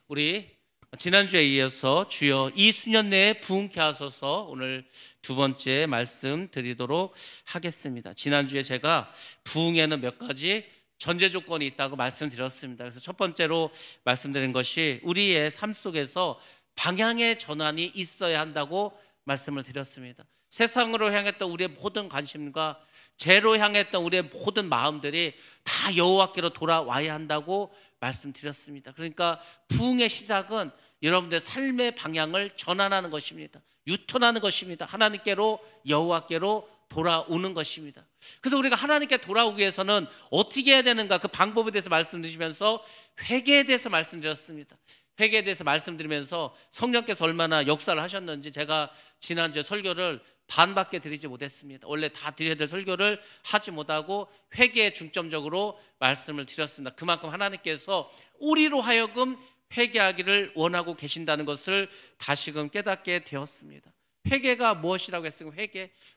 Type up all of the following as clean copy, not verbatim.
우리 지난주에 이어서 주여 이 수년 내에 부흥케 하소서 오늘 두 번째 말씀 드리도록 하겠습니다. 지난주에 제가 부흥에는 몇 가지 전제 조건이 있다고 말씀드렸습니다. 그래서 첫 번째로 말씀드린 것이 우리의 삶 속에서 방향의 전환이 있어야 한다고 말씀을 드렸습니다. 세상으로 향했던 우리의 모든 관심과 죄로 향했던 우리의 모든 마음들이 다 여호와께로 돌아와야 한다고 말씀드렸습니다. 그러니까 부흥의 시작은 여러분들의 삶의 방향을 전환하는 것입니다. 유턴하는 것입니다. 하나님께로, 여호와께로 돌아오는 것입니다. 그래서 우리가 하나님께 돌아오기 위해서는 어떻게 해야 되는가, 그 방법에 대해서 말씀드리면서 회개에 대해서 말씀드렸습니다. 회개에 대해서 말씀드리면서 성령께서 얼마나 역사를 하셨는지 제가 지난주에 설교를 반밖에 드리지 못했습니다. 원래 다 드려야 될 설교를 하지 못하고 회개에 중점적으로 말씀을 드렸습니다. 그만큼 하나님께서 우리로 하여금 회개하기를 원하고 계신다는 것을 다시금 깨닫게 되었습니다. 회개가 무엇이라고 했으면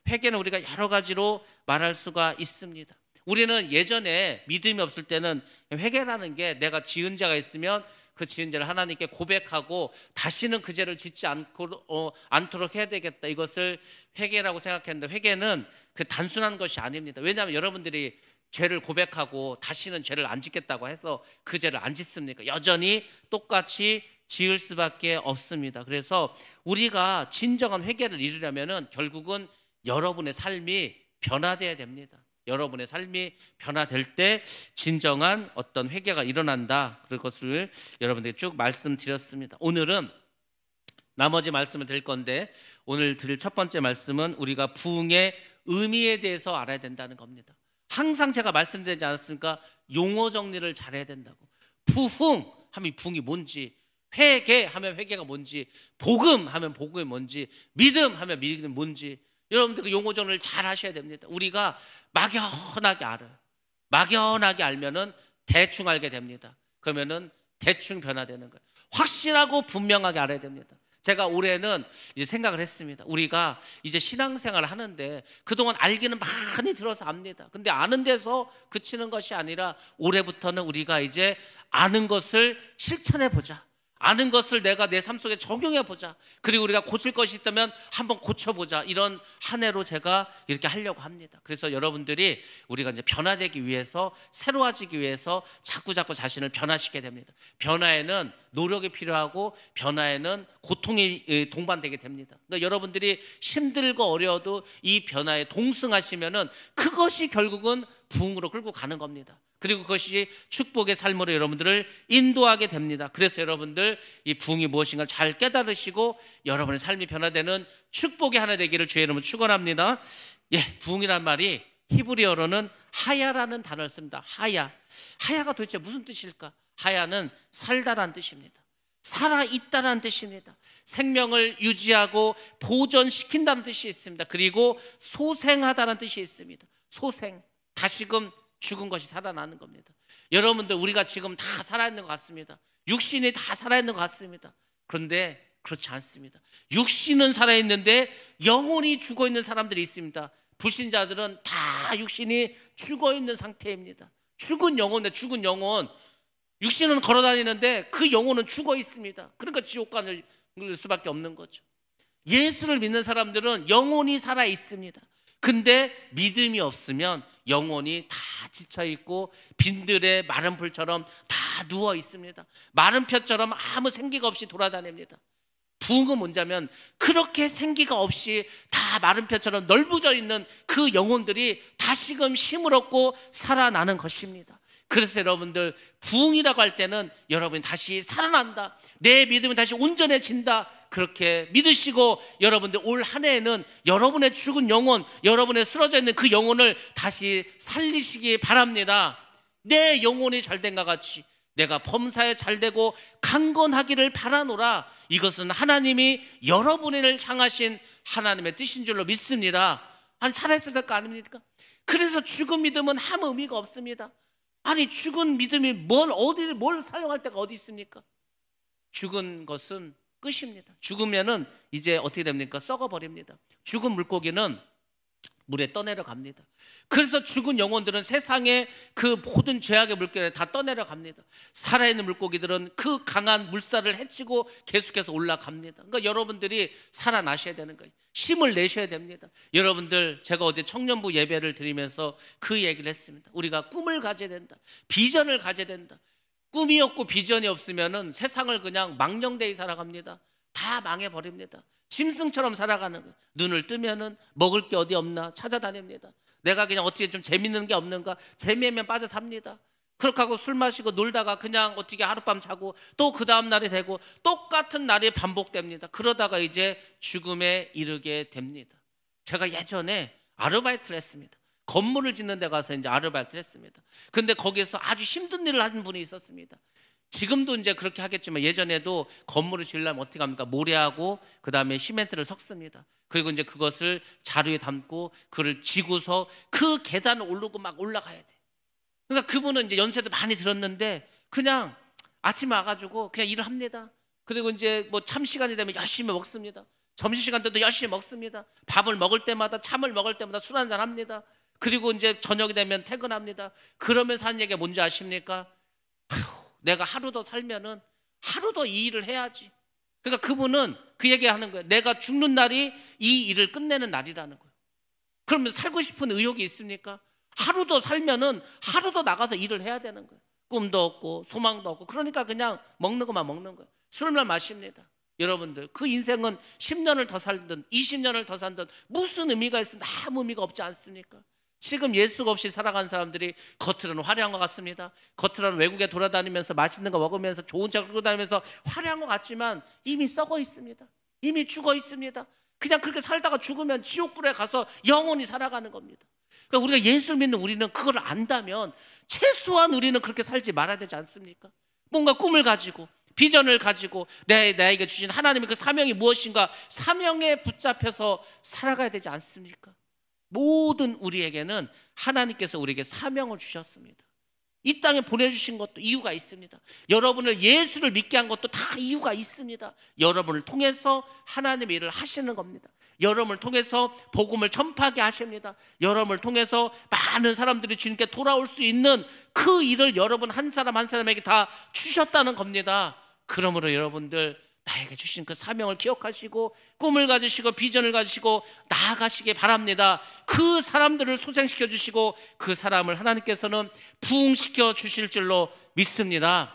회개는 우리가 여러 가지로 말할 수가 있습니다. 우리는 예전에 믿음이 없을 때는 회개라는 게 내가 지은 죄가 있으면 그 지은 죄를 하나님께 고백하고 다시는 그 죄를 짓지 않도록 해야 되겠다, 이것을 회개라고 생각했는데, 회개는 그 단순한 것이 아닙니다. 왜냐하면 여러분들이 죄를 고백하고 다시는 죄를 안 짓겠다고 해서 그 죄를 안 짓습니까? 여전히 똑같이 지을 수밖에 없습니다. 그래서 우리가 진정한 회개를 이루려면 결국은 여러분의 삶이 변화되어야 됩니다. 여러분의 삶이 변화될 때 진정한 어떤 회개가 일어난다, 그것을 여러분들에게 쭉 말씀드렸습니다. 오늘은 나머지 말씀을 드릴 건데, 오늘 드릴 첫 번째 말씀은 우리가 부흥의 의미에 대해서 알아야 된다는 겁니다. 항상 제가 말씀드리지 않았습니까? 용어 정리를 잘해야 된다고. 부흥 하면 부흥이 뭔지, 회개 하면 회개가 뭔지, 복음 하면 복음이 뭔지, 믿음 하면 믿음이 뭔지, 여러분들 그 용어 정리를 잘 하셔야 됩니다. 우리가 막연하게 알아요. 막연하게 알면은 대충 알게 됩니다. 그러면은 대충 변화되는 거예요. 확실하고 분명하게 알아야 됩니다. 제가 올해는 이제 생각을 했습니다. 우리가 이제 신앙생활을 하는데 그동안 알기는 많이 들어서 압니다. 근데 아는 데서 그치는 것이 아니라 올해부터는 우리가 이제 아는 것을 실천해 보자. 아는 것을 내가 내 삶 속에 적용해 보자. 그리고 우리가 고칠 것이 있다면 한번 고쳐보자. 이런 한 해로 제가 이렇게 하려고 합니다. 그래서 여러분들이 우리가 이제 변화되기 위해서, 새로워지기 위해서 자꾸 자신을 변화시켜야 됩니다. 변화에는 노력이 필요하고 변화에는 고통이 동반되게 됩니다. 그러니까 여러분들이 힘들고 어려워도 이 변화에 동승하시면은 그것이 결국은 부흥으로 끌고 가는 겁니다. 그리고 그것이 축복의 삶으로 여러분들을 인도하게 됩니다. 그래서 여러분들 이 부흥이 무엇인가를 잘 깨달으시고 여러분의 삶이 변화되는 축복의 하나 되기를 주의 이름으로 축원합니다. 부흥이란 말이 히브리어로는 하야라는 단어를 씁니다. 하야가 도대체 무슨 뜻일까? 하야는 살다란 뜻입니다. 살아있다는 뜻입니다. 생명을 유지하고 보존시킨다는 뜻이 있습니다. 그리고 소생하다는 뜻이 있습니다. 소생, 다시금 죽은 것이 살아나는 겁니다. 여러분들, 우리가 지금 다 살아있는 것 같습니다. 육신이 다 살아있는 것 같습니다. 그런데 그렇지 않습니다. 육신은 살아있는데 영혼이 죽어있는 사람들이 있습니다. 불신자들은 다 육신이 죽어있는 상태입니다. 죽은 영혼, 육신은 걸어다니는데 그 영혼은 죽어 있습니다. 그러니까 지옥 가는 수밖에 없는 거죠. 예수를 믿는 사람들은 영혼이 살아 있습니다. 근데 믿음이 없으면 영혼이 다 지쳐있고 빈들에 마른 풀처럼 다 누워 있습니다. 마른 펴처럼 아무 생기가 없이 돌아다닙니다. 부흥은 뭔냐면 그렇게 생기가 없이 다 마른 펴처럼 넓어져 있는 그 영혼들이 다시금 힘을 얻고 살아나는 것입니다. 그래서 여러분들, 부흥이라고 할 때는 여러분이 다시 살아난다, 내 믿음이 다시 온전해진다, 그렇게 믿으시고 여러분들 올 한 해에는 여러분의 죽은 영혼, 여러분의 쓰러져 있는 그 영혼을 다시 살리시기 바랍니다. 내 영혼이 잘된 것 같이 내가 범사에 잘되고 강건하기를 바라노라. 이것은 하나님이 여러분을 향하신 하나님의 뜻인 줄로 믿습니다. 아니, 살아있을 거 아닙니까? 그래서 죽은 믿음은 아무 의미가 없습니다. 아니, 죽은 믿음이 뭘 사용할 데가 어디 있습니까? 죽은 것은 끝입니다. 죽으면은 이제 어떻게 됩니까? 썩어버립니다. 죽은 물고기는 물에 떠내려갑니다. 그래서 죽은 영혼들은 세상의 그 모든 죄악의 물결에 다 떠내려갑니다. 살아있는 물고기들은 그 강한 물살을 헤치고 계속해서 올라갑니다. 그러니까 여러분들이 살아나셔야 되는 거예요. 힘을 내셔야 됩니다. 여러분들, 제가 어제 청년부 예배를 드리면서 그 얘기를 했습니다. 우리가 꿈을 가져야 된다. 비전을 가져야 된다. 꿈이 없고 비전이 없으면 세상을 그냥 망령되이 살아갑니다. 다 망해버립니다. 짐승처럼 살아가는 거예요. 눈을 뜨면은 먹을 게 어디 없나 찾아다닙니다. 내가 그냥 어떻게 좀 재밌는 게 없는가, 재미에만 빠져 삽니다. 그렇게 하고 술 마시고 놀다가 그냥 어떻게 하룻밤 자고 또 그 다음 날이 되고 똑같은 날이 반복됩니다. 그러다가 이제 죽음에 이르게 됩니다. 제가 예전에 아르바이트를 했습니다. 건물을 짓는 데 가서 이제 아르바이트를 했습니다. 근데 거기에서 아주 힘든 일을 하는 분이 있었습니다. 지금도 이제 그렇게 하겠지만 예전에도 건물을 지으려면 어떻게 합니까? 모래하고 그 다음에 시멘트를 섞습니다. 그리고 이제 그것을 자루에 담고 그를 지고서 그 계단을 오르고 막 올라가야 돼. 그러니까 그분은 이제 연세도 많이 들었는데 그냥 아침에 와가지고 그냥 일을 합니다. 그리고 이제 뭐 참 시간이 되면 열심히 먹습니다. 점심시간 때도 열심히 먹습니다. 밥을 먹을 때마다, 참을 먹을 때마다 술 한잔 합니다. 그리고 이제 저녁이 되면 퇴근합니다. 그러면서 하는 얘기가 뭔지 아십니까? 내가 하루 더 살면은 하루 더 이 일을 해야지. 그러니까 그분은 그 얘기하는 거예요. 내가 죽는 날이 이 일을 끝내는 날이라는 거예요. 그러면 살고 싶은 의욕이 있습니까? 하루 더 살면은 하루 더 나가서 일을 해야 되는 거예요. 꿈도 없고 소망도 없고. 그러니까 그냥 먹는 것만 먹는 거예요. 술만 마십니다. 여러분들, 그 인생은 10년을 더 살든 20년을 더 살든 무슨 의미가 있습니까? 아무 의미가 없지 않습니까? 지금 예수가 없이 살아간 사람들이 겉으로는 화려한 것 같습니다. 겉으로는 외국에 돌아다니면서 맛있는 거 먹으면서 좋은 차 끌고 다니면서 화려한 것 같지만 이미 썩어 있습니다. 이미 죽어 있습니다. 그냥 그렇게 살다가 죽으면 지옥불에 가서 영원히 살아가는 겁니다. 그러니까 우리가 예수를 믿는 우리는 그걸 안다면 최소한 우리는 그렇게 살지 말아야 되지 않습니까? 뭔가 꿈을 가지고 비전을 가지고 나에게 주신 하나님의 그 사명이 무엇인가, 사명에 붙잡혀서 살아가야 되지 않습니까? 모든 우리에게는 하나님께서 우리에게 사명을 주셨습니다. 이 땅에 보내주신 것도 이유가 있습니다. 여러분을 예수를 믿게 한 것도 다 이유가 있습니다. 여러분을 통해서 하나님의 일을 하시는 겁니다. 여러분을 통해서 복음을 전파하게 하십니다. 여러분을 통해서 많은 사람들이 주님께 돌아올 수 있는 그 일을 여러분 한 사람 한 사람에게 다 주셨다는 겁니다. 그러므로 여러분들, 나에게 주신 그 사명을 기억하시고 꿈을 가지시고 비전을 가지시고 나아가시기 바랍니다. 그 사람들을 소생시켜 주시고 그 사람을 하나님께서는 부흥시켜 주실 줄로 믿습니다.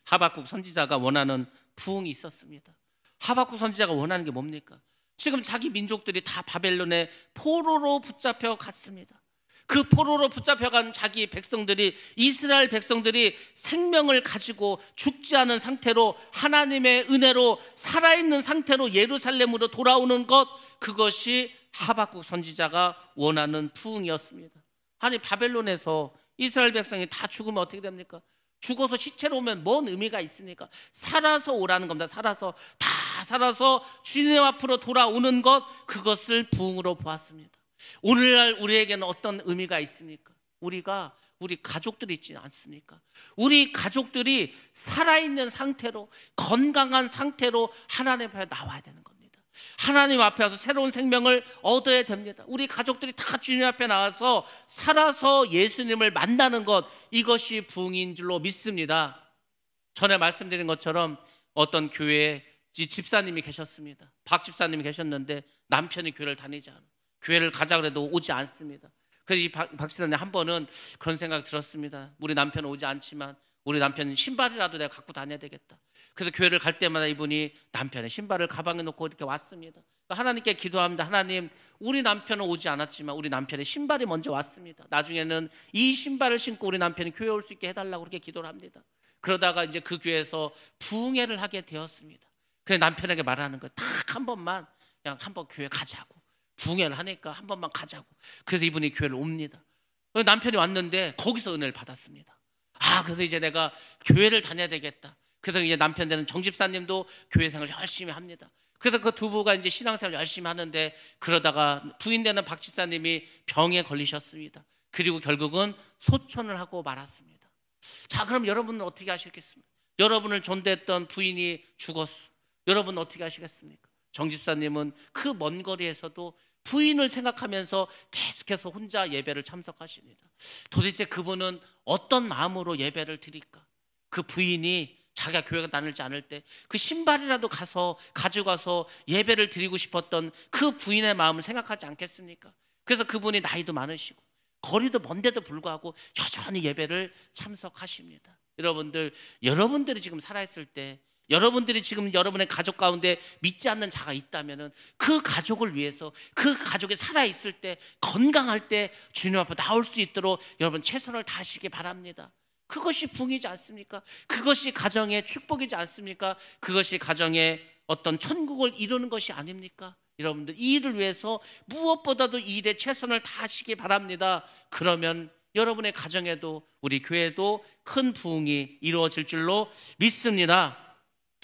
하박국 선지자가 원하는 부흥이 있었습니다. 하박국 선지자가 원하는 게 뭡니까? 지금 자기 민족들이 다 바벨론의 포로로 붙잡혀 갔습니다. 그 포로로 붙잡혀간 자기 백성들이, 이스라엘 백성들이 생명을 가지고 죽지 않은 상태로 하나님의 은혜로 살아있는 상태로 예루살렘으로 돌아오는 것, 그것이 하박국 선지자가 원하는 부흥이었습니다. 아니, 바벨론에서 이스라엘 백성이 다 죽으면 어떻게 됩니까? 죽어서 시체로 오면 뭔 의미가 있습니까? 살아서 오라는 겁니다. 살아서 주님 앞으로 돌아오는 것, 그것을 부흥으로 보았습니다. 오늘날 우리에게는 어떤 의미가 있습니까? 우리 가족들이 있지 않습니까? 우리 가족들이 살아있는 상태로, 건강한 상태로 하나님 앞에 나와야 되는 겁니다. 하나님 앞에 와서 새로운 생명을 얻어야 됩니다. 우리 가족들이 다 주님 앞에 나와서 살아서 예수님을 만나는 것, 이것이 부흥인 줄로 믿습니다. 전에 말씀드린 것처럼 어떤 교회에 집사님이 계셨습니다. 박 집사님이 계셨는데 남편이 교회를 다니지 않아요. 교회를 가자 그래도 오지 않습니다. 그래서 이 박 집사님 한 번은 그런 생각이 들었습니다. 우리 남편은 오지 않지만 우리 남편은 신발이라도 내가 갖고 다녀야 되겠다. 그래서 교회를 갈 때마다 이분이 남편의 신발을 가방에 넣고 이렇게 왔습니다. 하나님께 기도합니다. 하나님, 우리 남편은 오지 않았지만 우리 남편의 신발이 먼저 왔습니다. 나중에는 이 신발을 신고 우리 남편이 교회에 올 수 있게 해달라고 그렇게 기도를 합니다. 그러다가 이제 그 교회에서 부흥회를 하게 되었습니다. 그래서 남편에게 말하는 거예요. 딱 한 번만, 그냥 한 번 교회 가자고. 부흥회를 하니까 한 번만 가자고. 그래서 이분이 교회를 옵니다. 남편이 왔는데 거기서 은혜를 받았습니다. 그래서 이제 내가 교회를 다녀야 되겠다. 그래서 이제 남편 되는 정 집사님도 교회 생활 열심히 합니다. 그래서 그 두 부가 이제 신앙생활 열심히 하는데, 그러다가 부인 되는 박 집사님이 병에 걸리셨습니다. 그리고 결국은 소천을 하고 말았습니다. 자, 그럼 여러분은 어떻게 하시겠습니까? 여러분을 전도했던 부인이 죽었어. 여러분은 어떻게 하시겠습니까? 정 집사님은 그 먼 거리에서도 부인을 생각하면서 계속해서 혼자 예배를 참석하십니다. 도대체 그분은 어떤 마음으로 예배를 드릴까? 그 부인이 자기가 교회가 다닐지 않을 때 그 신발이라도 가져가서 예배를 드리고 싶었던 그 부인의 마음을 생각하지 않겠습니까? 그래서 그분이 나이도 많으시고 거리도 먼데도 불구하고 여전히 예배를 참석하십니다. 여러분들이 지금 살아있을 때, 여러분들이 지금 여러분의 가족 가운데 믿지 않는 자가 있다면 그 가족을 위해서, 그 가족이 살아있을 때, 건강할 때 주님 앞에 나올 수 있도록 여러분 최선을 다하시기 바랍니다. 그것이 부흥이지 않습니까? 그것이 가정의 축복이지 않습니까? 그것이 가정의 어떤 천국을 이루는 것이 아닙니까? 여러분들, 이 일을 위해서 무엇보다도 이 일에 최선을 다하시기 바랍니다. 그러면 여러분의 가정에도 우리 교회도 큰 부흥이 이루어질 줄로 믿습니다.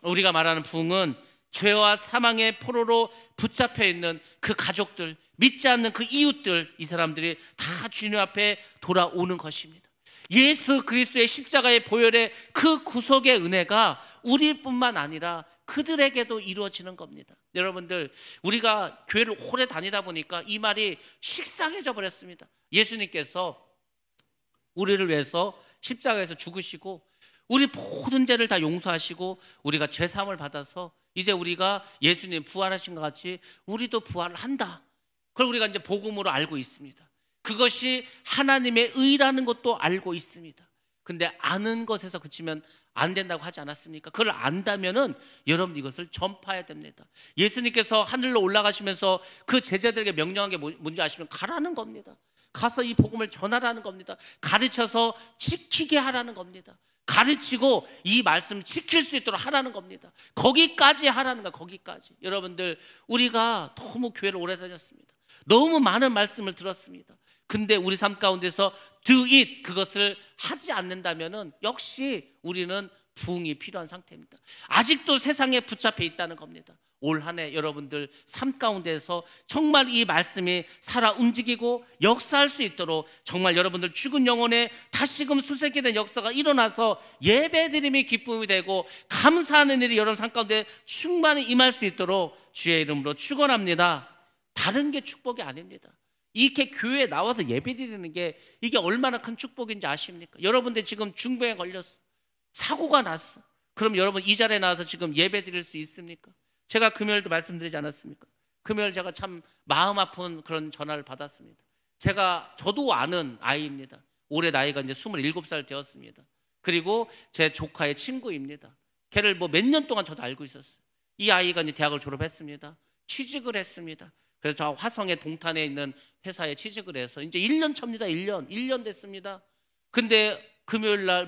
우리가 말하는 부흥은 죄와 사망의 포로로 붙잡혀 있는 그 가족들, 믿지 않는 그 이웃들, 이 사람들이 다 주님 앞에 돌아오는 것입니다. 예수 그리스도의 십자가의 보혈의 그 구속의 은혜가 우리뿐만 아니라 그들에게도 이루어지는 겁니다. 여러분들, 우리가 교회를 오래 다니다 보니까 이 말이 식상해져 버렸습니다. 예수님께서 우리를 위해서 십자가에서 죽으시고 우리 모든 죄를 다 용서하시고 우리가 죄사함을 받아서 이제 우리가 예수님 부활하신 것 같이 우리도 부활을 한다. 그걸 우리가 이제 복음으로 알고 있습니다. 그것이 하나님의 의라는 것도 알고 있습니다. 근데 아는 것에서 그치면 안 된다고 하지 않았습니까? 그걸 안다면은 여러분 이것을 전파해야 됩니다. 예수님께서 하늘로 올라가시면서 그 제자들에게 명령한 게 뭔지 아시면 가라는 겁니다. 가서 이 복음을 전하라는 겁니다. 가르쳐서 지키게 하라는 겁니다. 가르치고 이 말씀 지킬 수 있도록 하라는 겁니다. 거기까지 하라는 거야. 거기까지. 여러분들, 우리가 너무 교회를 오래 다녔습니다. 너무 많은 말씀을 들었습니다. 근데 우리 삶 가운데서 do it, 그것을 하지 않는다면은 역시 우리는 부흥이 필요한 상태입니다. 아직도 세상에 붙잡혀 있다는 겁니다. 올 한 해 여러분들 삶 가운데서 정말 이 말씀이 살아 움직이고 역사할 수 있도록 정말 여러분들 죽은 영혼에 다시금 수색이 역사가 일어나서 예배드림이 기쁨이 되고 감사하는 일이 여러분 삶 가운데 충만히 임할 수 있도록 주의 이름으로 축원합니다. 다른 게 축복이 아닙니다. 이렇게 교회에 나와서 예배드리는 게 이게 얼마나 큰 축복인지 아십니까? 여러분들 지금 중병에 걸렸어, 사고가 났어. 그럼 여러분 이 자리에 나와서 지금 예배드릴 수 있습니까? 제가 금요일도 말씀드리지 않았습니까? 금요일 제가 참 마음 아픈 그런 전화를 받았습니다. 저도 아는 아이입니다. 올해 나이가 이제 27살 되었습니다. 그리고 제 조카의 친구입니다. 걔를 뭐 몇 년 동안 저도 알고 있었어요. 이 아이가 이제 대학을 졸업했습니다. 취직을 했습니다. 그래서 저 화성의 동탄에 있는 회사에 취직을 해서 이제 1년 차입니다. 1년 됐습니다. 근데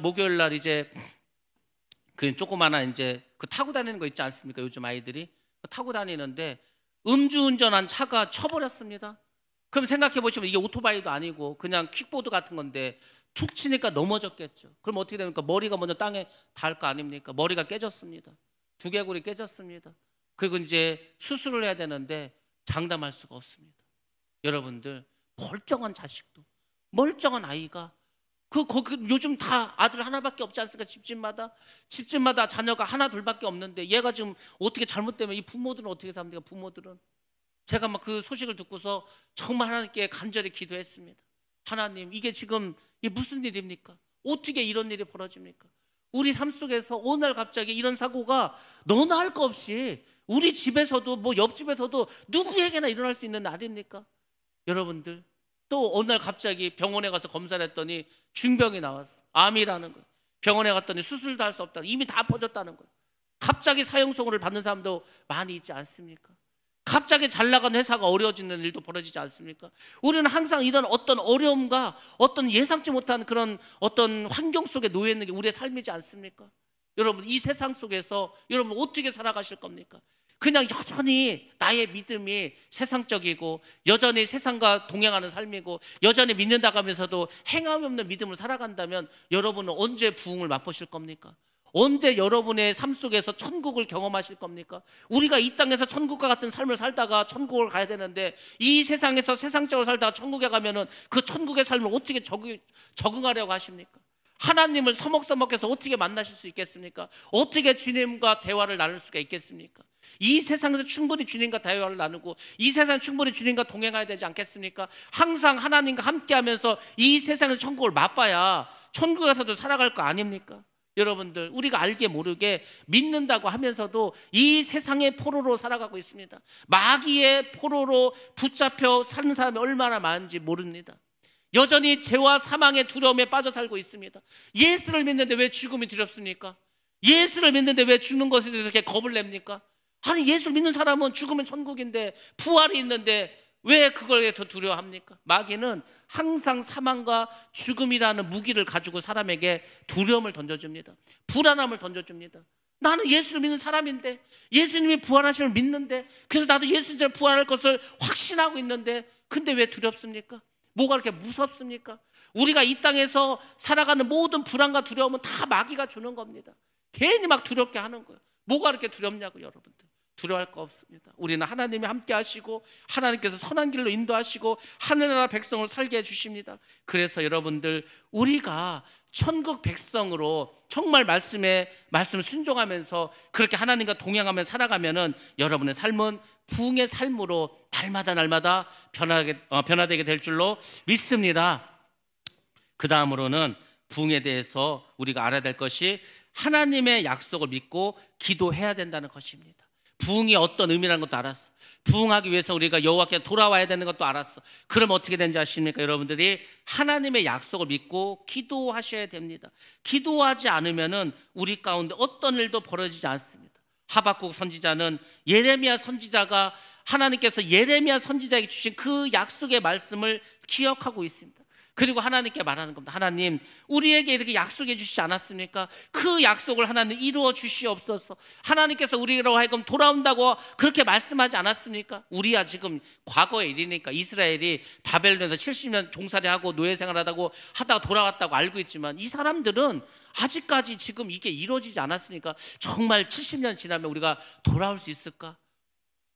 목요일 날 이제 그 조그마한 이제 그 타고 다니는 거 있지 않습니까? 요즘 아이들이 타고 다니는데 음주운전한 차가 쳐버렸습니다. 그럼 생각해 보시면 이게 오토바이도 아니고 그냥 킥보드 같은 건데 툭 치니까 넘어졌겠죠. 그럼 어떻게 됩니까? 머리가 먼저 땅에 닿을 거 아닙니까? 머리가 깨졌습니다. 두개골이 깨졌습니다. 그리고 이제 수술을 해야 되는데 장담할 수가 없습니다. 여러분들, 멀쩡한 자식도, 멀쩡한 아이가 요즘 다 아들 하나밖에 없지 않습니까? 집집마다 자녀가 하나 둘밖에 없는데 얘가 지금 어떻게 잘못되면 이 부모들은 어떻게 삽니까? 부모들은. 제가 막 그 소식을 듣고서 정말 하나님께 간절히 기도했습니다. 하나님, 이게 지금 이게 무슨 일입니까? 어떻게 이런 일이 벌어집니까? 우리 삶 속에서 어느 날 갑자기 이런 사고가 너나 할 거 없이 우리 집에서도 뭐 옆집에서도 누구에게나 일어날 수 있는 날입니까? 여러분들, 또 어느 날 갑자기 병원에 가서 검사를 했더니 중병이 나왔어. 암이라는 거예요. 병원에 갔더니 수술도 할 수 없다는, 이미 다 퍼졌다는 거예요. 갑자기 사형선고를 받는 사람도 많이 있지 않습니까? 갑자기 잘 나가는 회사가 어려워지는 일도 벌어지지 않습니까? 우리는 항상 이런 어떤 어려움과 어떤 예상치 못한 그런 어떤 환경 속에 놓여 있는 게 우리의 삶이지 않습니까? 여러분, 이 세상 속에서 여러분 어떻게 살아가실 겁니까? 그냥 여전히 나의 믿음이 세상적이고 여전히 세상과 동행하는 삶이고 여전히 믿는다고 하면서도 행함이 없는 믿음을 살아간다면 여러분은 언제 부흥을 맛보실 겁니까? 언제 여러분의 삶 속에서 천국을 경험하실 겁니까? 우리가 이 땅에서 천국과 같은 삶을 살다가 천국을 가야 되는데 이 세상에서 세상적으로 살다가 천국에 가면은 그 천국의 삶을 어떻게 적응하려고 하십니까? 하나님을 서먹서먹해서 어떻게 만나실 수 있겠습니까? 어떻게 주님과 대화를 나눌 수가 있겠습니까? 이 세상에서 충분히 주님과 대화를 나누고 이 세상 충분히 주님과 동행해야 되지 않겠습니까? 항상 하나님과 함께하면서 이 세상에서 천국을 맛봐야 천국에서도 살아갈 거 아닙니까? 여러분들, 우리가 알게 모르게 믿는다고 하면서도 이 세상의 포로로 살아가고 있습니다. 마귀의 포로로 붙잡혀 사는 사람이 얼마나 많은지 모릅니다. 여전히 죄와 사망의 두려움에 빠져 살고 있습니다. 예수를 믿는데 왜 죽음이 두렵습니까? 예수를 믿는데 왜 죽는 것에 대해서 이렇게 겁을 냅니까? 아니, 예수를 믿는 사람은 죽으면 천국인데, 부활이 있는데 왜 그걸 더 두려워합니까? 마귀는 항상 사망과 죽음이라는 무기를 가지고 사람에게 두려움을 던져줍니다. 불안함을 던져줍니다. 나는 예수를 믿는 사람인데, 예수님이 부활하심을 믿는데, 그래서 나도 예수님이 부활할 것을 확신하고 있는데, 근데 왜 두렵습니까? 뭐가 그렇게 무섭습니까? 우리가 이 땅에서 살아가는 모든 불안과 두려움은 다 마귀가 주는 겁니다. 괜히 막 두렵게 하는 거예요. 뭐가 그렇게 두렵냐고. 여러분들, 두려워할 거 없습니다. 우리는 하나님이 함께 하시고 하나님께서 선한 길로 인도하시고 하늘나라 백성을 살게 해주십니다. 그래서 여러분들, 우리가 천국 백성으로 정말 말씀 순종하면서 그렇게 하나님과 동행하면서 살아가면은 여러분의 삶은 부흥의 삶으로 날마다 변화되게 될 줄로 믿습니다. 그 다음으로는 부흥에 대해서 우리가 알아야 될 것이 하나님의 약속을 믿고 기도해야 된다는 것입니다. 부흥이 어떤 의미라는 것도 알았어. 부흥하기 위해서 우리가 여호와께 돌아와야 되는 것도 알았어. 그럼 어떻게 되는지 아십니까? 여러분들이 하나님의 약속을 믿고 기도하셔야 됩니다. 기도하지 않으면은 우리 가운데 어떤 일도 벌어지지 않습니다. 하박국 선지자는 예레미야 선지자가 하나님께서 예레미야 선지자에게 주신 그 약속의 말씀을 기억하고 있습니다. 그리고 하나님께 말하는 겁니다. 하나님, 우리에게 이렇게 약속해 주시지 않았습니까? 그 약속을 하나님 이루어 주시옵소서. 하나님께서 우리로 하여금 돌아온다고 그렇게 말씀하지 않았습니까? 우리야 지금 과거의 일이니까 이스라엘이 바벨론에서 70년 종살이하고 노예생활하다고 하다가 돌아왔다고 알고 있지만, 이 사람들은 아직까지 지금 이게 이루어지지 않았으니까 정말 70년 지나면 우리가 돌아올 수 있을까?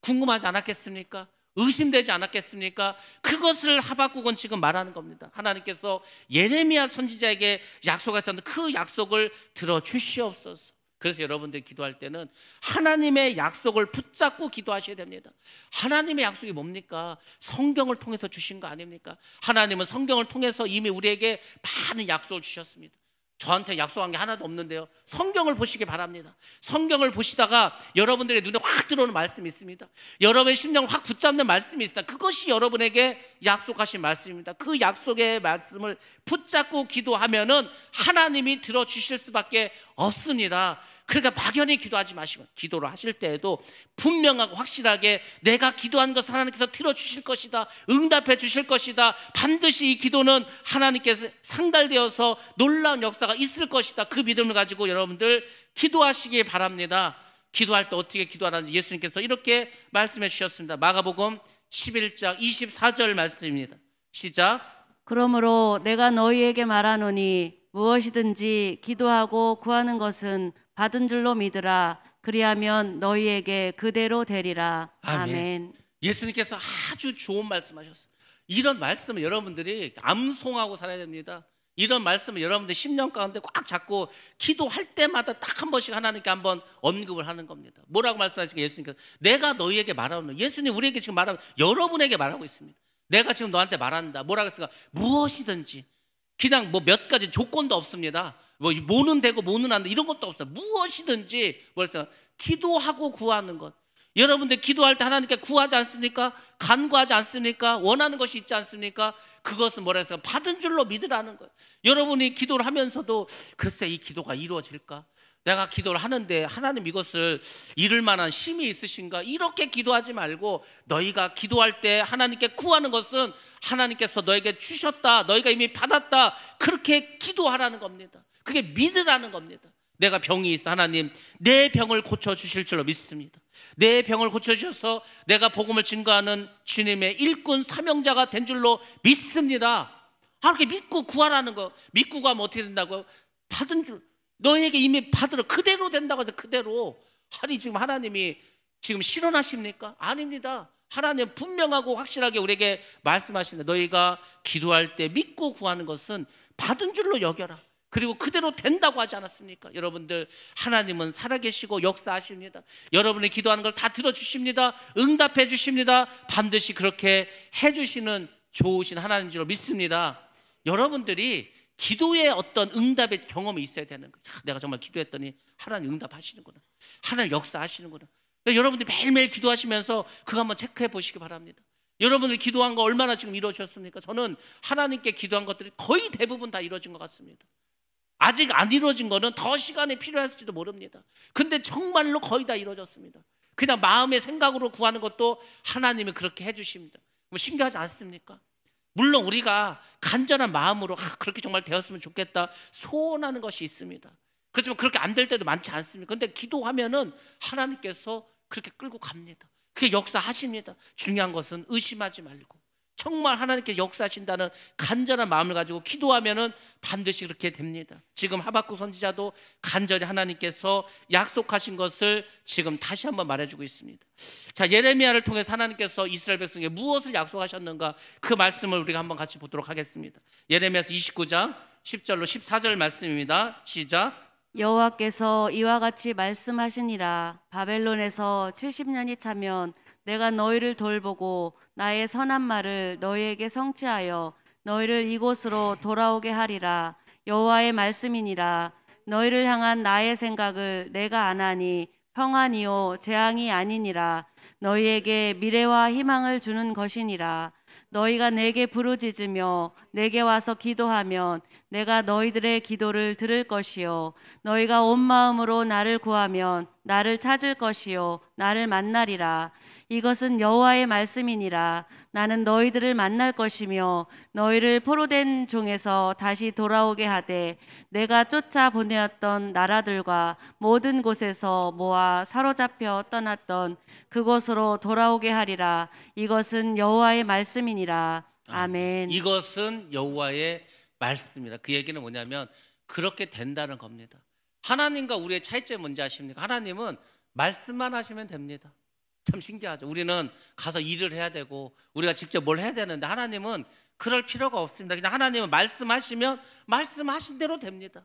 궁금하지 않았겠습니까? 의심되지 않았겠습니까? 그것을 하박국은 지금 말하는 겁니다. 하나님께서 예레미야 선지자에게 약속하셨는데 그 약속을 들어주시옵소서. 그래서 여러분들이 기도할 때는 하나님의 약속을 붙잡고 기도하셔야 됩니다. 하나님의 약속이 뭡니까? 성경을 통해서 주신 거 아닙니까? 하나님은 성경을 통해서 이미 우리에게 많은 약속을 주셨습니다. 저한테 약속한 게 하나도 없는데요, 성경을 보시기 바랍니다. 성경을 보시다가 여러분들의 눈에 확 들어오는 말씀이 있습니다. 여러분의 심령을 확 붙잡는 말씀이 있습니다. 그것이 여러분에게 약속하신 말씀입니다. 그 약속의 말씀을 붙잡고 기도하면은 하나님이 들어주실 수밖에 없습니다. 그러니까 막연히 기도하지 마시고, 기도를 하실 때에도 분명하고 확실하게 내가 기도한 것을 하나님께서 들어주실 것이다, 응답해 주실 것이다, 반드시 이 기도는 하나님께서 상달되어서 놀라운 역사가 있을 것이다, 그 믿음을 가지고 여러분들 기도하시기 바랍니다. 기도할 때 어떻게 기도하라는지 예수님께서 이렇게 말씀해 주셨습니다. 마가복음 11장 24절 말씀입니다. 시작. 그러므로 내가 너희에게 말하노니 무엇이든지 기도하고 구하는 것은 받은 줄로 믿으라. 그리하면 너희에게 그대로 되리라. 아멘. 예수님께서 아주 좋은 말씀하셨어요. 이런 말씀을 여러분들이 암송하고 살아야 됩니다. 이런 말씀을 여러분들 10년 가운데 꽉 잡고 기도할 때마다 딱 한 번씩 하나님께 한번 언급을 하는 겁니다. 뭐라고 말씀하시니까 예수님께서 내가 너희에게 말하는, 예수님 우리에게 지금 말하고 여러분에게 말하고 있습니다. 내가 지금 너한테 말한다. 뭐라고 했을까? 무엇이든지, 그냥 뭐 몇 가지 조건도 없습니다. 뭐 뭐는 되고 뭐는 안 돼 이런 것도 없어요. 무엇이든지 뭐랬어요? 기도하고 구하는 것. 여러분들 기도할 때 하나님께 구하지 않습니까? 간구하지 않습니까? 원하는 것이 있지 않습니까? 그것은 뭐라 해서 받은 줄로 믿으라는 거예요. 여러분이 기도를 하면서도 글쎄 이 기도가 이루어질까? 내가 기도를 하는데 하나님 이것을 이룰 만한 힘이 있으신가? 이렇게 기도하지 말고 너희가 기도할 때 하나님께 구하는 것은 하나님께서 너에게 주셨다, 너희가 이미 받았다, 그렇게 기도하라는 겁니다. 그게 믿으라는 겁니다. 내가 병이 있어, 하나님 내 병을 고쳐주실 줄로 믿습니다. 내 병을 고쳐주셔서 내가 복음을 증거하는 주님의 일꾼 사명자가 된 줄로 믿습니다. 그렇게 믿고 구하라는 거. 믿고 구하면 어떻게 된다고요? 받은 줄, 너에게 이미 받으러 그대로 된다고 해서 그대로. 아니 지금 하나님이 지금 실현하십니까? 아닙니다. 하나님 분명하고 확실하게 우리에게 말씀하시는데, 너희가 기도할 때 믿고 구하는 것은 받은 줄로 여겨라. 그리고 그대로 된다고 하지 않았습니까? 여러분들, 하나님은 살아계시고 역사하십니다. 여러분이 기도하는 걸 다 들어주십니다. 응답해 주십니다. 반드시 그렇게 해주시는 좋으신 하나님인 줄 믿습니다. 여러분들이 기도의 어떤 응답의 경험이 있어야 되는 거예요. 내가 정말 기도했더니 하나님 응답하시는구나, 하나님 역사하시는구나. 그러니까 여러분들이 매일매일 기도하시면서 그거 한번 체크해 보시기 바랍니다. 여러분들이 기도한 거 얼마나 지금 이루어졌습니까? 저는 하나님께 기도한 것들이 거의 대부분 다 이루어진 것 같습니다. 아직 안 이루어진 거는 더 시간이 필요할지도 모릅니다. 근데 정말로 거의 다 이루어졌습니다. 그냥 마음의 생각으로 구하는 것도 하나님이 그렇게 해주십니다. 뭐 신기하지 않습니까? 물론 우리가 간절한 마음으로 그렇게 정말 되었으면 좋겠다 소원하는 것이 있습니다. 그렇지만 그렇게 안 될 때도 많지 않습니까? 근데 기도하면은 하나님께서 그렇게 끌고 갑니다. 그게 역사하십니다. 중요한 것은 의심하지 말고 정말 하나님께 역사하신다는 간절한 마음을 가지고 기도하면은 반드시 그렇게 됩니다. 지금 하박국 선지자도 간절히 하나님께서 약속하신 것을 지금 다시 한번 말해주고 있습니다. 자, 예레미야를 통해서 하나님께서 이스라엘 백성에게 무엇을 약속하셨는가, 그 말씀을 우리가 한번 같이 보도록 하겠습니다. 예레미야서 29장 10절로 14절 말씀입니다. 시작. 여호와께서 이와 같이 말씀하시니라. 바벨론에서 70년이 차면 내가 너희를 돌보고 나의 선한 말을 너희에게 성취하여 너희를 이곳으로 돌아오게 하리라. 여호와의 말씀이니라. 너희를 향한 나의 생각을 내가 아나니 평안이요 재앙이 아니니라. 너희에게 미래와 희망을 주는 것이니라. 너희가 내게 부르짖으며 내게 와서 기도하면 내가 너희들의 기도를 들을 것이요 너희가 온 마음으로 나를 구하면 나를 찾을 것이요 나를 만나리라. 이것은 여호와의 말씀이니라. 나는 너희들을 만날 것이며 너희를 포로된 종에서 다시 돌아오게 하되 내가 쫓아 보내었던 나라들과 모든 곳에서 모아 사로잡혀 떠났던 그곳으로 돌아오게 하리라. 이것은 여호와의 말씀이니라. 아멘. 이것은 여호와의 말씀이다. 그 얘기는 뭐냐면 그렇게 된다는 겁니다. 하나님과 우리의 차이점이 뭔지 아십니까? 하나님은 말씀만 하시면 됩니다. 참 신기하죠. 우리는 가서 일을 해야 되고 우리가 직접 뭘 해야 되는데 하나님은 그럴 필요가 없습니다. 그냥 하나님은 말씀하시면 말씀하신 대로 됩니다.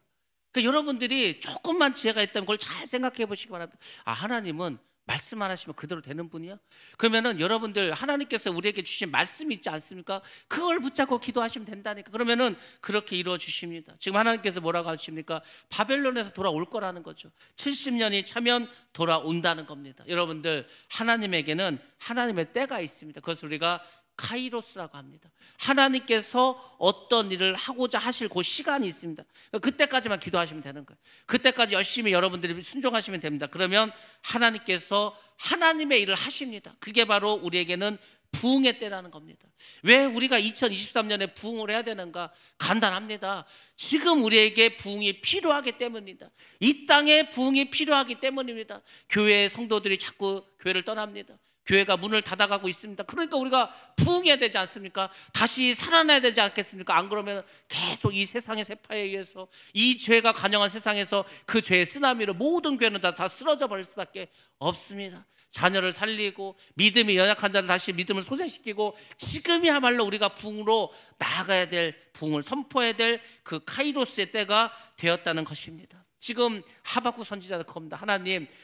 그러니까 여러분들이 조금만 지혜가 있다면 그걸 잘 생각해 보시기 바랍니다. 아, 하나님은 말씀만 하시면 그대로 되는 분이야? 그러면은 여러분들 하나님께서 우리에게 주신 말씀이 있지 않습니까? 그걸 붙잡고 기도하시면 된다니까. 그러면은 그렇게 이루어 주십니다. 지금 하나님께서 뭐라고 하십니까? 바벨론에서 돌아올 거라는 거죠. 70년이 차면 돌아온다는 겁니다. 여러분들, 하나님에게는 하나님의 때가 있습니다. 그것을 우리가 카이로스라고 합니다. 하나님께서 어떤 일을 하고자 하실 그 시간이 있습니다. 그때까지만 기도하시면 되는 거예요. 그때까지 열심히 여러분들이 순종하시면 됩니다. 그러면 하나님께서 하나님의 일을 하십니다. 그게 바로 우리에게는 부흥의 때라는 겁니다. 왜 우리가 2023년에 부흥을 해야 되는가? 간단합니다. 지금 우리에게 부흥이 필요하기 때문입니다. 이 땅에 부흥이 필요하기 때문입니다. 교회 성도들이 자꾸 교회를 떠납니다. 교회가 문을 닫아가고 있습니다. 그러니까 우리가 부흥해야 되지 않습니까? 다시 살아나야 되지 않겠습니까? 안 그러면 계속 이 세상의 세파에 의해서 이 죄가 간영한 세상에서 그 죄의 쓰나미로 모든 교회는 다 쓰러져 버릴 수밖에 없습니다. 자녀를 살리고 믿음이 연약한 자를 다시 믿음을 소생시키고 지금이야말로 우리가 부흥으로 나아가야 될, 부흥을 선포해야 될 그 카이로스의 때가 되었다는 것입니다. 지금 하박국 선지자도 그겁니다.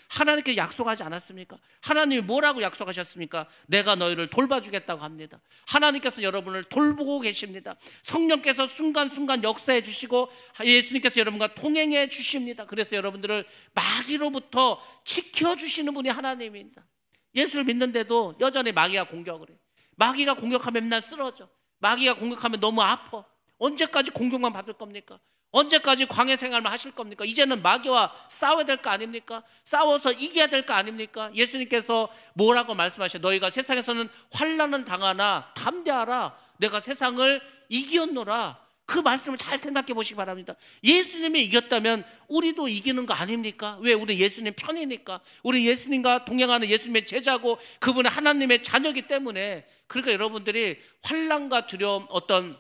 하나님께 약속하지 않았습니까? 하나님이 뭐라고 약속하셨습니까? 내가 너희를 돌봐주겠다고 합니다. 하나님께서 여러분을 돌보고 계십니다. 성령께서 순간순간 역사해 주시고 예수님께서 여러분과 동행해 주십니다. 그래서 여러분들을 마귀로부터 지켜주시는 분이 하나님입니다. 예수를 믿는데도 여전히 마귀가 공격을 해요. 마귀가 공격하면 맨날 쓰러져. 마귀가 공격하면 너무 아파. 언제까지 공격만 받을 겁니까? 언제까지 광야 생활만 하실 겁니까? 이제는 마귀와 싸워야 될 거 아닙니까? 싸워서 이겨야 될 거 아닙니까? 예수님께서 뭐라고 말씀하셔요? 너희가 세상에서는 환난을 당하나 담대하라. 내가 세상을 이겼노라. 그 말씀을 잘 생각해 보시기 바랍니다. 예수님이 이겼다면 우리도 이기는 거 아닙니까? 왜? 우리 예수님 편이니까. 우리 예수님과 동행하는 예수님의 제자고 그분은 하나님의 자녀이기 때문에. 그러니까 여러분들이 환난과 두려움, 어떤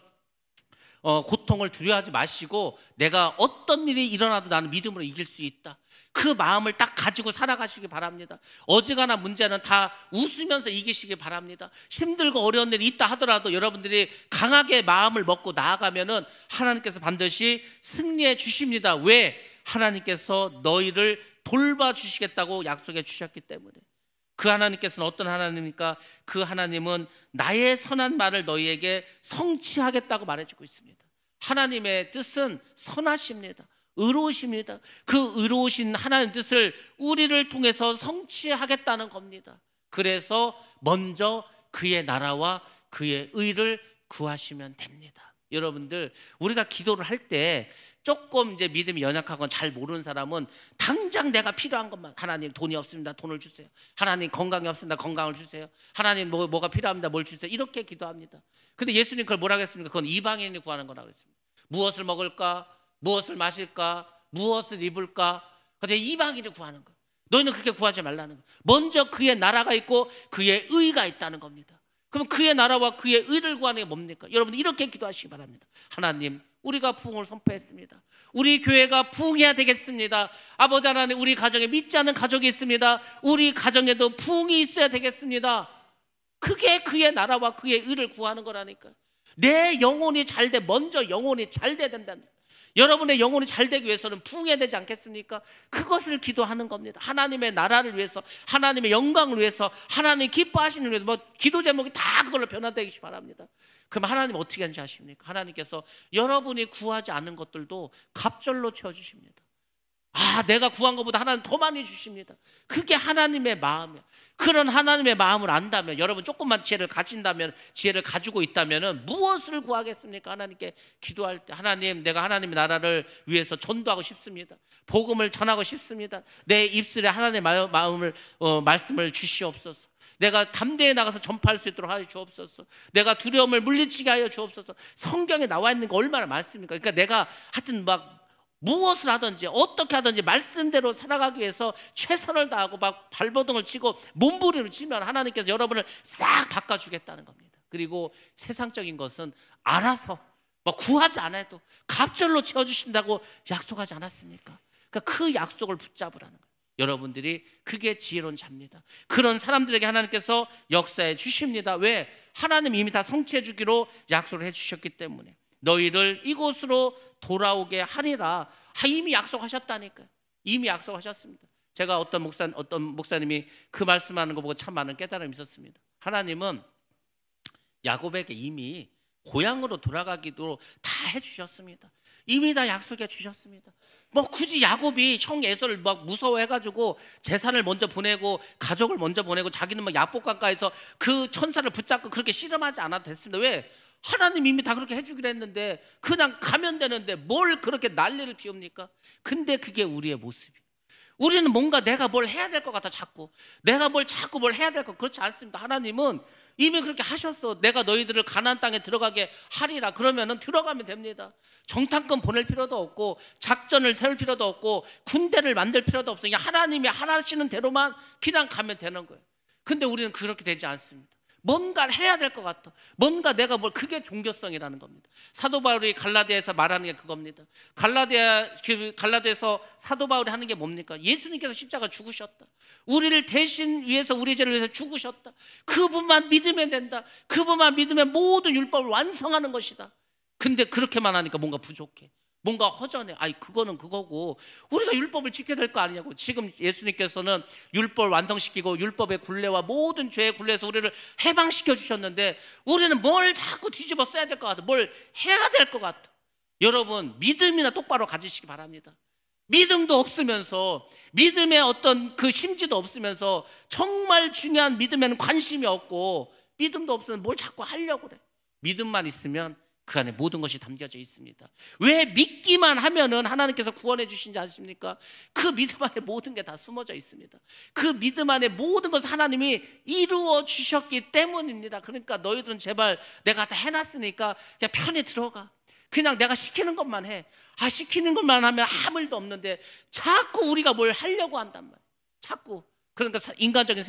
고통을 두려워하지 마시고 내가 어떤 일이 일어나도 나는 믿음으로 이길 수 있다. 그 마음을 딱 가지고 살아가시기 바랍니다. 어지간한 문제는 다 웃으면서 이기시기 바랍니다. 힘들고 어려운 일이 있다 하더라도 여러분들이 강하게 마음을 먹고 나아가면은 하나님께서 반드시 승리해 주십니다. 왜? 하나님께서 너희를 돌봐주시겠다고 약속해 주셨기 때문에. 그 하나님께서는 어떤 하나님입니까? 그 하나님은 나의 선한 말을 너희에게 성취하겠다고 말해주고 있습니다. 하나님의 뜻은 선하십니다. 의로우십니다. 그 의로우신 하나님의 뜻을 우리를 통해서 성취하겠다는 겁니다. 그래서 먼저 그의 나라와 그의 의를 구하시면 됩니다. 여러분들, 우리가 기도를 할 때 조금 이제 믿음이 연약하거나 잘 모르는 사람은 당장 내가 필요한 것만, 하나님 돈이 없습니다, 돈을 주세요. 하나님 건강이 없습니다, 건강을 주세요. 하나님 뭐가 필요합니다, 뭘 주세요. 이렇게 기도합니다. 근데 예수님 그걸 뭐라 하겠습니까? 그건 이방인이 구하는 거라고 했습니다. 무엇을 먹을까? 무엇을 마실까? 무엇을 입을까? 근데 이방인이 구하는 거. 너희는 그렇게 구하지 말라는 거. 먼저 그의 나라가 있고 그의 의가 있다는 겁니다. 그럼 그의 나라와 그의 의를 구하는 게 뭡니까? 여러분 이렇게 기도하시기 바랍니다. 하나님, 우리가 부흥을 선포했습니다. 우리 교회가 부흥해야 되겠습니다. 아버지 하나님, 우리 가정에 믿지 않는 가족이 있습니다. 우리 가정에도 부흥이 있어야 되겠습니다. 그게 그의 나라와 그의 의를 구하는 거라니까. 내 영혼이 잘 돼, 먼저 영혼이 잘 돼야 된다는 거예요. 여러분의 영혼이 잘 되기 위해서는 부흥해야 되지 않겠습니까? 그것을 기도하는 겁니다. 하나님의 나라를 위해서, 하나님의 영광을 위해서, 하나님 기뻐하시는 위해서, 기도 제목이 다 그걸로 변화되기 바랍니다. 그럼 하나님 어떻게 하는지 아십니까? 하나님께서 여러분이 구하지 않은 것들도 갑절로 채워주십니다. 내가 구한 것보다 하나님 더 많이 주십니다. 그게 하나님의 마음이야. 그런 하나님의 마음을 안다면, 여러분 조금만 지혜를 가진다면, 지혜를 가지고 있다면 무엇을 구하겠습니까? 하나님께 기도할 때, 하나님, 내가 하나님의 나라를 위해서 전도하고 싶습니다. 복음을 전하고 싶습니다. 내 입술에 하나님의 말씀을 주시옵소서. 내가 담대히 나가서 전파할 수 있도록 하여 주옵소서. 내가 두려움을 물리치게 하여 주옵소서. 성경에 나와 있는 거 얼마나 많습니까? 그러니까 내가 하여튼 무엇을 하든지 어떻게 하든지 말씀대로 살아가기 위해서 최선을 다하고 발버둥을 치고 몸부림을 치면 하나님께서 여러분을 싹 바꿔주겠다는 겁니다. 그리고 세상적인 것은 알아서 구하지 않아도 갑절로 채워주신다고 약속하지 않았습니까? 그러니까 그 약속을 붙잡으라는 거예요. 여러분들이 그게 지혜로운 자입니다. 그런 사람들에게 하나님께서 역사해 주십니다. 왜? 하나님 이미 다 성취해 주기로 약속을 해 주셨기 때문에. 너희를 이곳으로 돌아오게 하리라. 이미 약속하셨다니까요. 이미 약속하셨습니다. 제가 어떤 목사님이 그 말씀하는 거 보고 참 많은 깨달음이 있었습니다. 하나님은 야곱에게 이미 고향으로 돌아가기도 다 해주셨습니다. 이미 다 약속해 주셨습니다. 굳이 야곱이 형 에서를 무서워해가지고 재산을 먼저 보내고 가족을 먼저 보내고 자기는 야복강가에서 그 천사를 붙잡고 그렇게 씨름하지 않아도 됐습니다. 왜? 하나님 이미 다 그렇게 해주기로 했는데 그냥 가면 되는데 뭘 그렇게 난리를 피웁니까? 근데 그게 우리의 모습이에요. 우리는 뭔가 내가 뭘 해야 될 것 같아. 내가 자꾸 뭘 해야 될 것. 그렇지 않습니다. 하나님은 이미 그렇게 하셨어. 내가 너희들을 가나안 땅에 들어가게 하리라. 그러면은 들어가면 됩니다. 정탐꾼 보낼 필요도 없고 작전을 세울 필요도 없고 군대를 만들 필요도 없어. 그냥 하나님이 하시는 대로만 그냥 가면 되는 거예요. 근데 우리는 그렇게 되지 않습니다. 뭔가를 해야 될 것 같아. 뭔가 내가 그게 종교성이라는 겁니다. 사도 바울이 갈라디아에서 말하는 게 그겁니다. 갈라디아에서 사도 바울이 하는 게 뭡니까? 예수님께서 십자가 죽으셨다. 우리를 대신 위해서, 우리 죄를 위해서 죽으셨다. 그분만 믿으면 된다. 그분만 믿으면 모든 율법을 완성하는 것이다. 근데 그렇게만 하니까 뭔가 부족해. 뭔가 허전해. 그거는 그거고 우리가 율법을 지켜야 될 거 아니냐고. 지금 예수님께서는 율법을 완성시키고 율법의 굴레와 모든 죄의 굴레에서 우리를 해방시켜 주셨는데 우리는 뭘 자꾸 뒤집어 써야 될 것 같아. 뭘 해야 될 것 같아. 여러분 믿음이나 똑바로 가지시기 바랍니다. 믿음도 없으면서, 믿음의 어떤 그 심지도 없으면서, 정말 중요한 믿음에는 관심이 없고 믿음도 없으면 뭘 자꾸 하려고 그래. 믿음만 있으면 그 안에 모든 것이 담겨져 있습니다. 왜 믿기만 하면은 하나님께서 구원해 주신지 아십니까? 그 믿음 안에 모든 게 다 숨어져 있습니다. 그 믿음 안에 모든 것을 하나님이 이루어 주셨기 때문입니다. 그러니까 너희들은 제발 내가 다 해놨으니까 그냥 편히 들어가. 그냥 내가 시키는 것만 해. 시키는 것만 하면 아무 일도 없는데 자꾸 우리가 뭘 하려고 한단 말이야. 자꾸. 그러니까 인간적인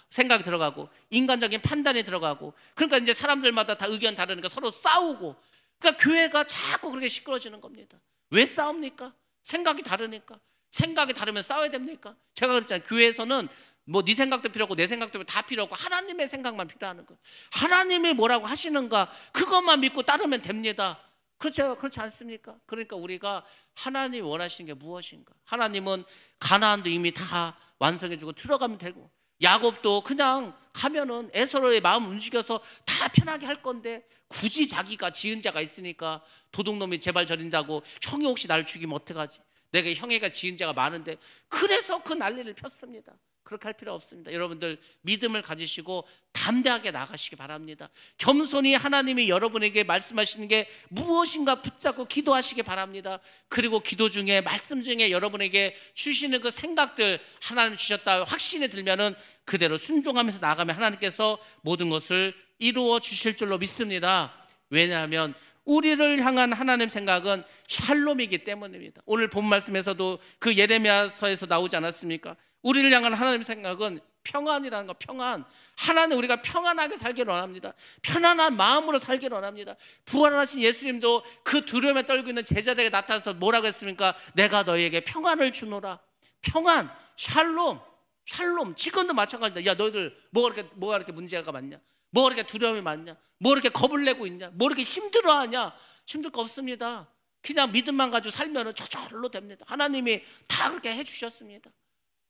생각이 들어가고 인간적인 판단이 들어가고, 그러니까 이제 사람들마다 다 의견 다르니까 서로 싸우고, 그러니까 교회가 자꾸 그렇게 시끄러지는 겁니다. 왜 싸웁니까? 생각이 다르니까. 생각이 다르면 싸워야 됩니까? 제가 그랬잖아요. 교회에서는 뭐 네 생각도 필요 없고 내 생각도 다 필요 없고 하나님의 생각만 필요하는 거예요. 하나님이 뭐라고 하시는가 그것만 믿고 따르면 됩니다. 그렇죠? 그렇지 않습니까? 그러니까 우리가 하나님이 원하시는 게 무엇인가? 하나님은 가나안도 이미 다 완성해주고 들어가면 되고, 야곱도 그냥 가면은 에서로의 마음 움직여서 다 편하게 할 건데 굳이 자기가 지은 자가 있으니까 도둑놈이 제발 저린다고 형이 혹시 나를 죽이면 어떡하지? 내가 형애가 지은 자가 많은데, 그래서 그 난리를 폈습니다. 그렇게 할 필요 없습니다. 여러분들 믿음을 가지시고 담대하게 나가시기 바랍니다. 겸손히 하나님이 여러분에게 말씀하시는 게 무엇인가 붙잡고 기도하시기 바랍니다. 그리고 기도 중에 말씀 중에 여러분에게 주시는 그 생각들 하나님 주셨다 확신이 들면은 그대로 순종하면서 나가면 하나님께서 모든 것을 이루어 주실 줄로 믿습니다. 왜냐하면 우리를 향한 하나님 생각은 샬롬이기 때문입니다. 오늘 본 말씀에서도 그 예레미야서에서 나오지 않았습니까? 우리를 향한 하나님 생각은 평안이라는 거. 평안. 하나님 우리가 평안하게 살기를 원합니다. 편안한 마음으로 살기를 원합니다. 부활하신 예수님도 그 두려움에 떨고 있는 제자들에게 나타나서 뭐라고 했습니까? 내가 너희에게 평안을 주노라. 평안, 샬롬. 샬롬. 지금도 마찬가지다. 야, 너희들 뭐가 이렇게 문제가 많냐? 뭐가 이렇게 두려움이 많냐? 뭐 이렇게 겁을 내고 있냐? 뭐 이렇게 힘들어하냐? 힘들 거 없습니다. 그냥 믿음만 가지고 살면 저절로 됩니다. 하나님이 다 그렇게 해주셨습니다.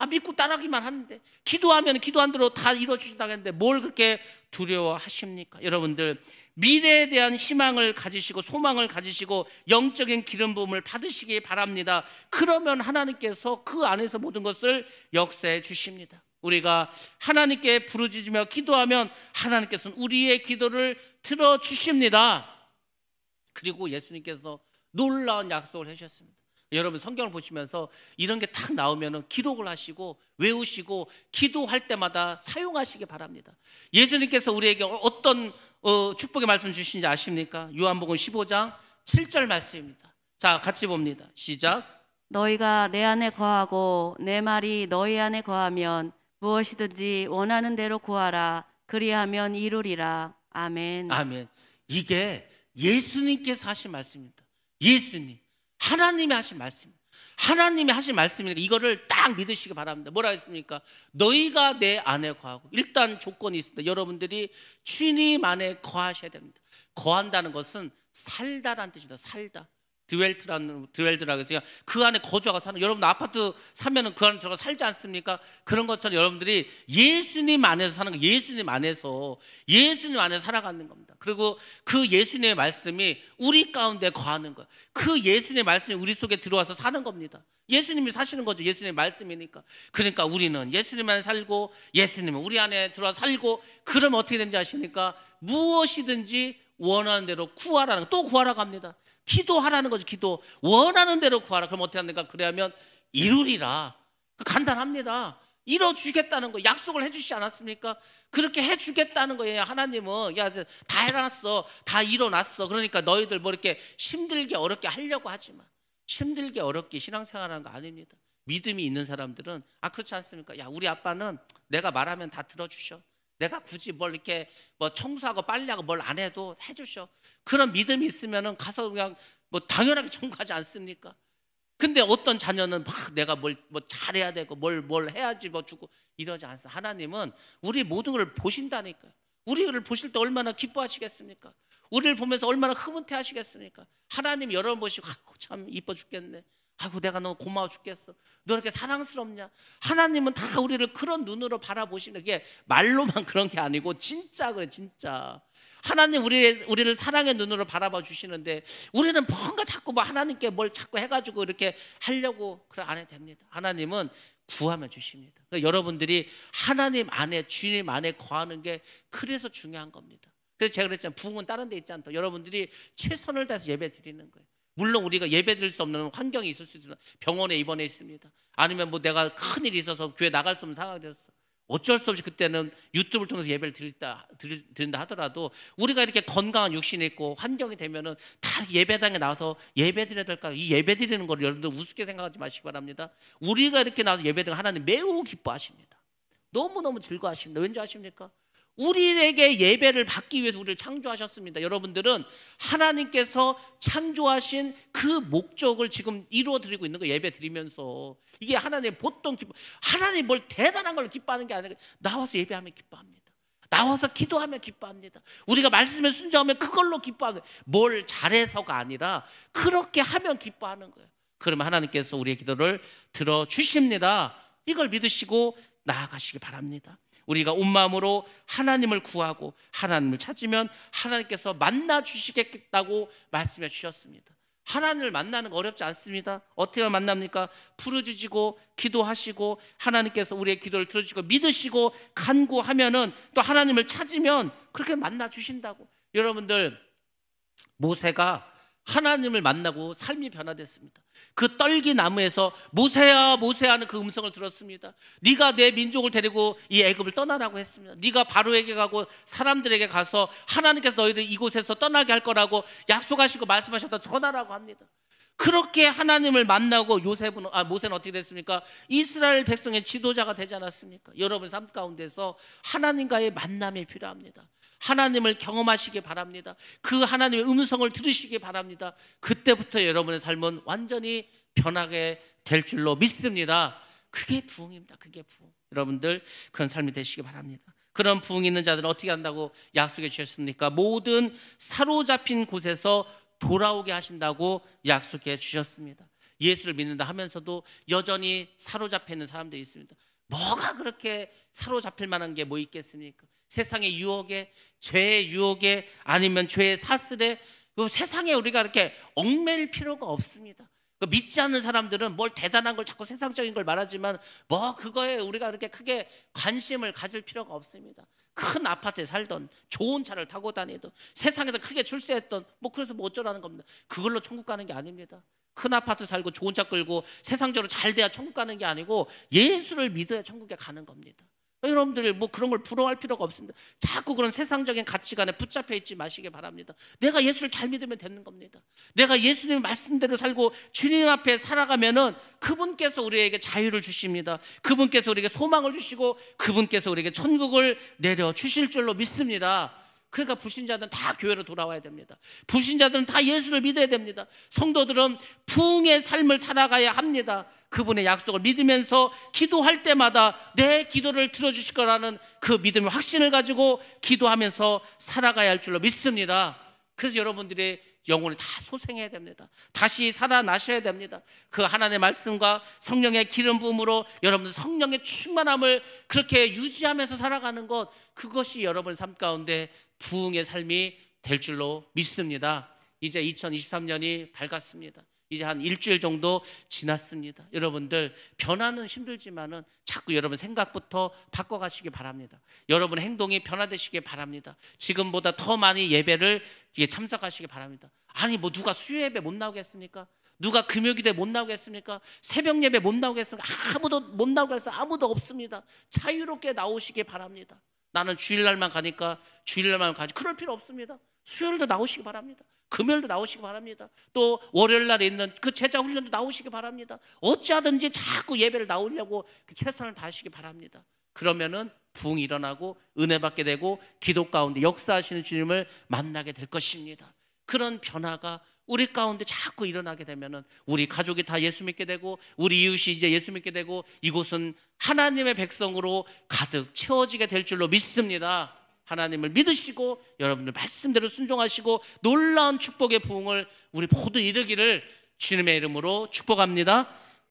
믿고 따라하기만 하는데, 기도하면 기도한 대로 다 이루어주신다고 했는데 뭘 그렇게 두려워하십니까? 여러분들 미래에 대한 희망을 가지시고 소망을 가지시고 영적인 기름 부음을 받으시기 바랍니다. 그러면 하나님께서 그 안에서 모든 것을 역사해 주십니다. 우리가 하나님께 부르짖으며 기도하면 하나님께서는 우리의 기도를 들어주십니다. 그리고 예수님께서 놀라운 약속을 해주셨습니다. 여러분 성경을 보시면서 이런 게 탁 나오면 기록을 하시고 외우시고 기도할 때마다 사용하시기 바랍니다. 예수님께서 우리에게 어떤 축복의 말씀 주시는지 아십니까? 요한복음 15장 7절 말씀입니다. 자, 같이 봅니다. 시작. 너희가 내 안에 거하고 내 말이 너희 안에 거하면 무엇이든지 원하는 대로 구하라. 그리하면 이루리라. 아멘. 아멘. 이게 예수님께서 하신 말씀입니다. 예수님, 하나님이 하신 말씀, 하나님이 하신 말씀이니까 이거를 딱 믿으시기 바랍니다. 뭐라 했습니까? 너희가 내 안에 거하고. 일단 조건이 있습니다. 여러분들이 주님 안에 거하셔야 됩니다. 거한다는 것은 살다라는 뜻입니다. 살다. 드웰드라고 해서 그 안에 거주하고 사는, 여러분 아파트 사면은 그 안에 들어가 살지 않습니까? 그런 것처럼 여러분들이 예수님 안에서 사는 거, 예수님 안에서 살아가는 겁니다. 그리고 그 예수님의 말씀이 우리 가운데 거하는 거예요. 그 예수님의 말씀이 우리 속에 들어와서 사는 겁니다. 예수님이 사시는 거죠. 예수님의 말씀이니까. 그러니까 우리는 예수님 안에 살고 예수님은 우리 안에 들어와 살고, 그러면 어떻게 되는지 아십니까? 무엇이든지 원하는 대로 구하라는 거. 또 구하라고 합니다. 기도하라는 거죠. 기도. 원하는 대로 구하라. 그럼 어떻게 합니까? 그래야면 이루리라. 간단합니다. 이뤄주겠다는 거 약속을 해주시지 않았습니까? 그렇게 해주겠다는 거예요. 하나님은 야, 다 해놨어, 다 이뤄놨어. 그러니까 너희들 뭐 이렇게 힘들게 어렵게 하려고 하지 마. 힘들게 어렵게 신앙생활하는 거 아닙니다. 믿음이 있는 사람들은 그렇지 않습니까? 야, 우리 아빠는 내가 말하면 다 들어주셔. 내가 굳이 뭘 이렇게 뭐 청소하고 빨래하고 뭘 안 해도 해주셔. 그런 믿음이 있으면은 가서 그냥 뭐 당연하게 청구하지 않습니까? 근데 어떤 자녀는 막 내가 뭐 잘해야 되고 뭘 해야지 뭐 주고 이러지 않습니다. 하나님은 우리 모든 걸 보신다니까요. 우리를 보실 때 얼마나 기뻐하시겠습니까? 우리를 보면서 얼마나 흐뭇해 하시겠습니까? 하나님 여러 번 보시고 참 이뻐 죽겠네. 내가 너무 고마워 죽겠어. 너 이렇게 사랑스럽냐? 하나님은 다 우리를 그런 눈으로 바라보시는 게 말로만 그런 게 아니고 진짜 그래, 진짜. 하나님 우리를 사랑의 눈으로 바라봐 주시는데 우리는 뭔가 자꾸 하나님께 뭘 자꾸 해가지고 이렇게 하려고 안 해도 됩니다. 하나님은 구하면 주십니다. 그러니까 여러분들이 하나님 안에, 주님 안에 거하는 게 그래서 중요한 겁니다. 그래서 제가 그랬잖아요. 부흥은 다른 데 있지 않다. 여러분들이 최선을 다해서 예배 드리는 거예요. 물론 우리가 예배 드릴 수 없는 환경이 있을 수 있습니다. 병원에 입원해 있습니다. 아니면 뭐 내가 큰일이 있어서 교회 나갈 수 없는 상황이 됐어. 어쩔 수 없이 그때는 유튜브를 통해서 예배를 드린다 하더라도 우리가 이렇게 건강한 육신이 있고 환경이 되면은 다 예배당에 나와서 예배 드려야 될까? 이 예배 드리는 걸 여러분들 우습게 생각하지 마시기 바랍니다. 우리가 이렇게 나와서 예배 드리는 하나님 매우 기뻐하십니다. 너무너무 즐거워하십니다. 왠지 아십니까? 우리에게 예배를 받기 위해서 우리를 창조하셨습니다. 여러분들은 하나님께서 창조하신 그 목적을 지금 이루어드리고 있는 거예요. 예배 드리면서. 이게 하나님 보통 하나님 뭘 대단한 걸 기뻐하는 게 아니라 나와서 예배하면 기뻐합니다. 나와서 기도하면 기뻐합니다. 우리가 말씀에 순종하면 그걸로 기뻐합니다. 뭘 잘해서가 아니라 그렇게 하면 기뻐하는 거예요. 그러면 하나님께서 우리의 기도를 들어주십니다. 이걸 믿으시고 나아가시기 바랍니다. 우리가 온 마음으로 하나님을 구하고 하나님을 찾으면 하나님께서 만나 주시겠다고 말씀해 주셨습니다. 하나님을 만나는 거 어렵지 않습니다. 어떻게 만납니까? 부르짖고 기도하시고 하나님께서 우리의 기도를 들어주시고 믿으시고 간구하면은 또 하나님을 찾으면 그렇게 만나 주신다고. 여러분들, 모세가 하나님을 만나고 삶이 변화됐습니다. 그 떨기 나무에서 모세야 모세야 하는 그 음성을 들었습니다. 네가 내 민족을 데리고 이 애굽을 떠나라고 했습니다. 네가 바로에게 가고 사람들에게 가서 하나님께서 너희를 이곳에서 떠나게 할 거라고 약속하시고 말씀하셨다 전하라고 합니다. 그렇게 하나님을 만나고 모세는 어떻게 됐습니까? 이스라엘 백성의 지도자가 되지 않았습니까? 여러분 삶 가운데서 하나님과의 만남이 필요합니다. 하나님을 경험하시기 바랍니다. 그 하나님의 음성을 들으시기 바랍니다. 그때부터 여러분의 삶은 완전히 변하게 될 줄로 믿습니다. 그게 부흥입니다. 그게 부흥. 여러분들 그런 삶이 되시기 바랍니다. 그런 부흥이 있는 자들은 어떻게 한다고 약속해 주셨습니까? 모든 사로잡힌 곳에서 돌아오게 하신다고 약속해 주셨습니다. 예수를 믿는다 하면서도 여전히 사로잡혀 있는 사람들이 있습니다. 뭐가 그렇게 사로잡힐 만한 게 뭐 있겠습니까? 세상의 유혹에, 죄의 유혹에, 아니면 죄의 사슬에, 그 세상에 우리가 이렇게 얽매일 필요가 없습니다. 믿지 않는 사람들은 뭘 대단한 걸 자꾸 세상적인 걸 말하지만 뭐 그거에 우리가 그렇게 크게 관심을 가질 필요가 없습니다. 큰 아파트에 살던, 좋은 차를 타고 다니던, 세상에서 크게 출세했던, 뭐 그래서 뭐 어쩌라는 겁니다. 그걸로 천국 가는 게 아닙니다. 큰 아파트 살고 좋은 차 끌고 세상적으로 잘 돼야 천국 가는 게 아니고 예수를 믿어야 천국에 가는 겁니다. 여러분들 뭐 그런 걸 부러워할 필요가 없습니다. 자꾸 그런 세상적인 가치관에 붙잡혀 있지 마시기 바랍니다. 내가 예수를 잘 믿으면 되는 겁니다. 내가 예수님의 말씀대로 살고 주님 앞에 살아가면은 그분께서 우리에게 자유를 주십니다. 그분께서 우리에게 소망을 주시고 그분께서 우리에게 천국을 내려 주실 줄로 믿습니다. 그러니까 불신자들은 다 교회로 돌아와야 됩니다. 불신자들은 다 예수를 믿어야 됩니다. 성도들은 부흥의 삶을 살아가야 합니다. 그분의 약속을 믿으면서 기도할 때마다 내 기도를 들어주실 거라는 그 믿음의 확신을 가지고 기도하면서 살아가야 할 줄로 믿습니다. 그래서 여러분들의 영혼이 다 소생해야 됩니다. 다시 살아나셔야 됩니다. 그 하나님의 말씀과 성령의 기름 부음으로 여러분들 성령의 충만함을 그렇게 유지하면서 살아가는 것, 그것이 여러분의 삶 가운데 부흥의 삶이 될 줄로 믿습니다. 이제 2023년이 밝았습니다. 이제 한 일주일 정도 지났습니다. 여러분들 변화는 힘들지만은 자꾸 여러분 생각부터 바꿔가시기 바랍니다. 여러분 행동이 변화되시기 바랍니다. 지금보다 더 많이 예배를 참석하시기 바랍니다. 아니 뭐 누가 수요 예배 못 나오겠습니까? 누가 금요기도에 못 나오겠습니까? 새벽 예배 못 나오겠습니까? 아무도 못 나오겠어요. 아무도 없습니다. 자유롭게 나오시기 바랍니다. 나는 주일날만 가니까 주일날만 가지, 그럴 필요 없습니다. 수요일도 나오시기 바랍니다. 금요일도 나오시기 바랍니다. 또 월요일날에 있는 그 제자 훈련도 나오시기 바랍니다. 어찌하든지 자꾸 예배를 나오려고 최선을 다하시기 바랍니다. 그러면은 부흥이 일어나고 은혜 받게 되고 기도 가운데 역사하시는 주님을 만나게 될 것입니다. 그런 변화가 우리 가운데 자꾸 일어나게 되면은 우리 가족이 다 예수 믿게 되고 우리 이웃이 이제 예수 믿게 되고 이곳은 하나님의 백성으로 가득 채워지게 될 줄로 믿습니다. 하나님을 믿으시고 여러분들 말씀대로 순종하시고 놀라운 축복의 부흥을 우리 모두 이루기를 주님의 이름으로 축복합니다.